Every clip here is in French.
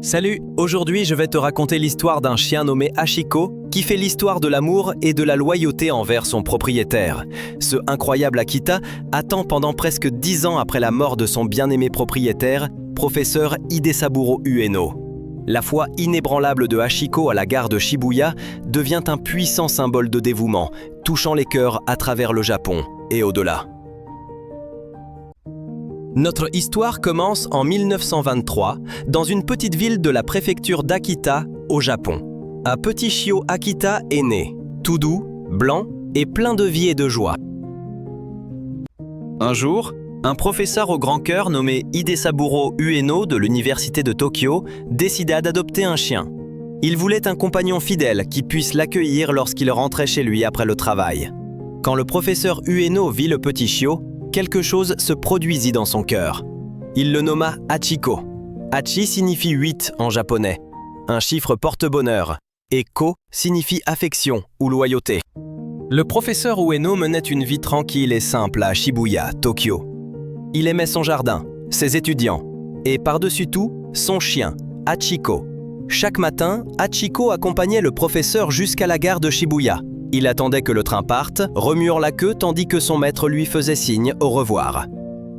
Salut, aujourd'hui je vais te raconter l'histoire d'un chien nommé Hachiko qui fait l'histoire de l'amour et de la loyauté envers son propriétaire. Ce incroyable Akita attend pendant presque 10 ans après la mort de son bien-aimé propriétaire, professeur Hidesaburo Ueno. La foi inébranlable de Hachiko à la gare de Shibuya devient un puissant symbole de dévouement, touchant les cœurs à travers le Japon et au-delà. Notre histoire commence en 1923 dans une petite ville de la préfecture d'Akita, au Japon. Un petit chiot Akita est né, tout doux, blanc et plein de vie et de joie. Un jour, un professeur au grand cœur nommé Hidesaburo Ueno de l'université de Tokyo décida d'adopter un chien. Il voulait un compagnon fidèle qui puisse l'accueillir lorsqu'il rentrait chez lui après le travail. Quand le professeur Ueno vit le petit chiot, quelque chose se produisit dans son cœur. Il le nomma Hachiko. Hachi signifie 8 en japonais. Un chiffre porte bonheur. Et ko signifie affection ou loyauté. Le professeur Ueno menait une vie tranquille et simple à Shibuya, Tokyo. Il aimait son jardin, ses étudiants et par-dessus tout, son chien, Hachiko. Chaque matin, Hachiko accompagnait le professeur jusqu'à la gare de Shibuya. Il attendait que le train parte, remuant la queue tandis que son maître lui faisait signe au revoir.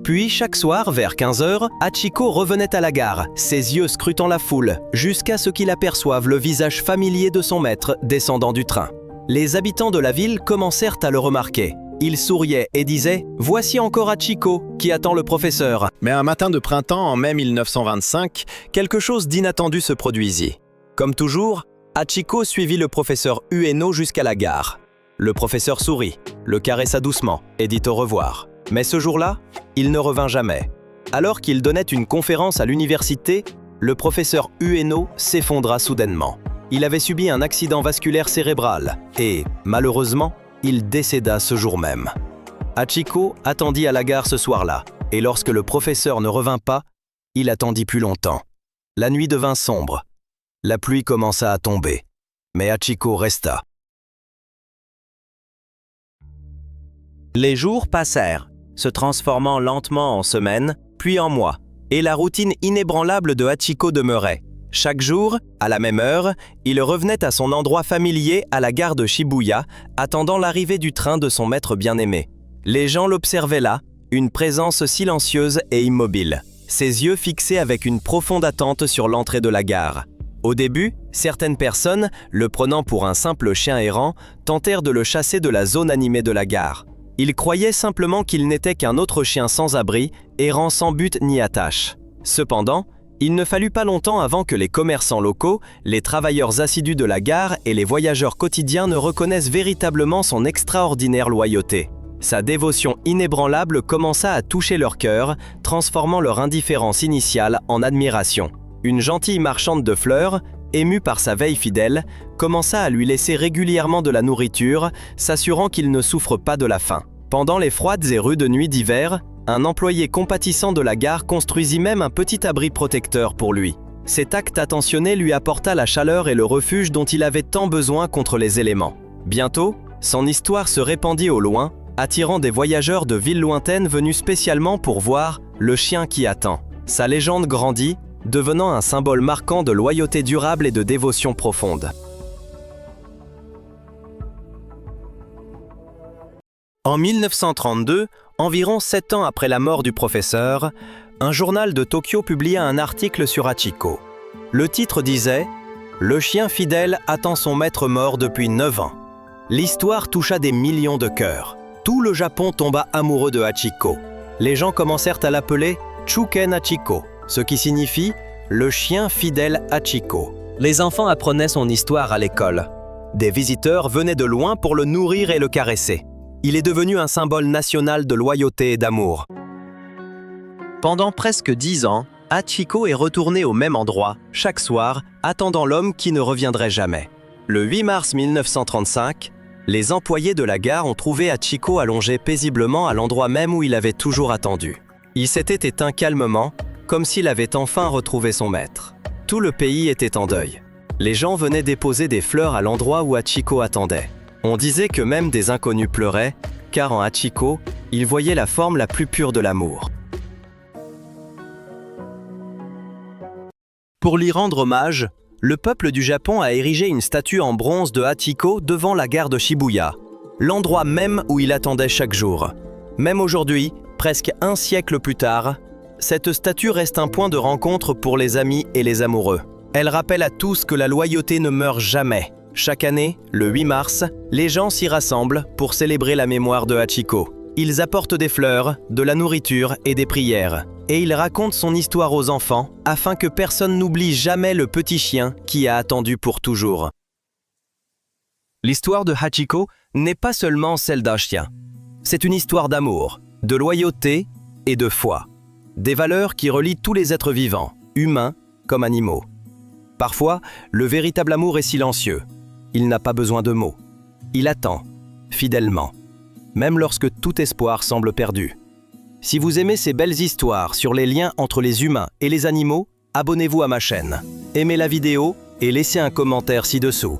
Puis chaque soir, vers 15h, Hachiko revenait à la gare, ses yeux scrutant la foule, jusqu'à ce qu'il aperçoive le visage familier de son maître descendant du train. Les habitants de la ville commencèrent à le remarquer. Ils souriaient et disaient « Voici encore Hachiko qui attend le professeur ». Mais un matin de printemps en mai 1925, quelque chose d'inattendu se produisit. Comme toujours, Hachiko suivit le professeur Ueno jusqu'à la gare. Le professeur sourit, le caressa doucement et dit au revoir. Mais ce jour-là, il ne revint jamais. Alors qu'il donnait une conférence à l'université, le professeur Ueno s'effondra soudainement. Il avait subi un accident vasculaire cérébral et, malheureusement, il décéda ce jour même. Hachiko attendit à la gare ce soir-là et lorsque le professeur ne revint pas, il attendit plus longtemps. La nuit devint sombre. La pluie commença à tomber, mais Hachiko resta. Les jours passèrent, se transformant lentement en semaines, puis en mois, et la routine inébranlable de Hachiko demeurait. Chaque jour, à la même heure, il revenait à son endroit familier à la gare de Shibuya, attendant l'arrivée du train de son maître bien-aimé. Les gens l'observaient là, une présence silencieuse et immobile, ses yeux fixés avec une profonde attente sur l'entrée de la gare. Au début, certaines personnes, le prenant pour un simple chien errant, tentèrent de le chasser de la zone animée de la gare. Ils croyaient simplement qu'il n'était qu'un autre chien sans abri, errant sans but ni attache. Cependant, il ne fallut pas longtemps avant que les commerçants locaux, les travailleurs assidus de la gare et les voyageurs quotidiens ne reconnaissent véritablement son extraordinaire loyauté. Sa dévotion inébranlable commença à toucher leur cœur, transformant leur indifférence initiale en admiration. Une gentille marchande de fleurs, émue par sa veille fidèle, commença à lui laisser régulièrement de la nourriture, s'assurant qu'il ne souffre pas de la faim. Pendant les froides et rudes nuits d'hiver, un employé compatissant de la gare construisit même un petit abri protecteur pour lui. Cet acte attentionné lui apporta la chaleur et le refuge dont il avait tant besoin contre les éléments. Bientôt, son histoire se répandit au loin, attirant des voyageurs de villes lointaines venus spécialement pour voir le chien qui attend. Sa légende grandit, devenant un symbole marquant de loyauté durable et de dévotion profonde. En 1932, environ 7 ans après la mort du professeur, un journal de Tokyo publia un article sur Hachiko. Le titre disait « Le chien fidèle attend son maître mort depuis 9 ans ». L'histoire toucha des millions de cœurs. Tout le Japon tomba amoureux de Hachiko. Les gens commencèrent à l'appeler « Chuken Hachiko », ce qui signifie « le chien fidèle Hachiko ». Les enfants apprenaient son histoire à l'école. Des visiteurs venaient de loin pour le nourrir et le caresser. Il est devenu un symbole national de loyauté et d'amour. Pendant presque 10 ans, Hachiko est retourné au même endroit, chaque soir, attendant l'homme qui ne reviendrait jamais. Le 8 mars 1935, les employés de la gare ont trouvé Hachiko allongé paisiblement à l'endroit même où il avait toujours attendu. Il s'était éteint calmement, comme s'il avait enfin retrouvé son maître. Tout le pays était en deuil. Les gens venaient déposer des fleurs à l'endroit où Hachiko attendait. On disait que même des inconnus pleuraient, car en Hachiko, ils voyaient la forme la plus pure de l'amour. Pour lui rendre hommage, le peuple du Japon a érigé une statue en bronze de Hachiko devant la gare de Shibuya, l'endroit même où il attendait chaque jour. Même aujourd'hui, presque un siècle plus tard, cette statue reste un point de rencontre pour les amis et les amoureux. Elle rappelle à tous que la loyauté ne meurt jamais. Chaque année, le 8 mars, les gens s'y rassemblent pour célébrer la mémoire de Hachiko. Ils apportent des fleurs, de la nourriture et des prières. Et ils racontent son histoire aux enfants afin que personne n'oublie jamais le petit chien qui a attendu pour toujours. L'histoire de Hachiko n'est pas seulement celle d'un chien. C'est une histoire d'amour, de loyauté et de foi. Des valeurs qui relient tous les êtres vivants, humains comme animaux. Parfois, le véritable amour est silencieux. Il n'a pas besoin de mots. Il attend, fidèlement, même lorsque tout espoir semble perdu. Si vous aimez ces belles histoires sur les liens entre les humains et les animaux, abonnez-vous à ma chaîne. Aimez la vidéo et laissez un commentaire ci-dessous.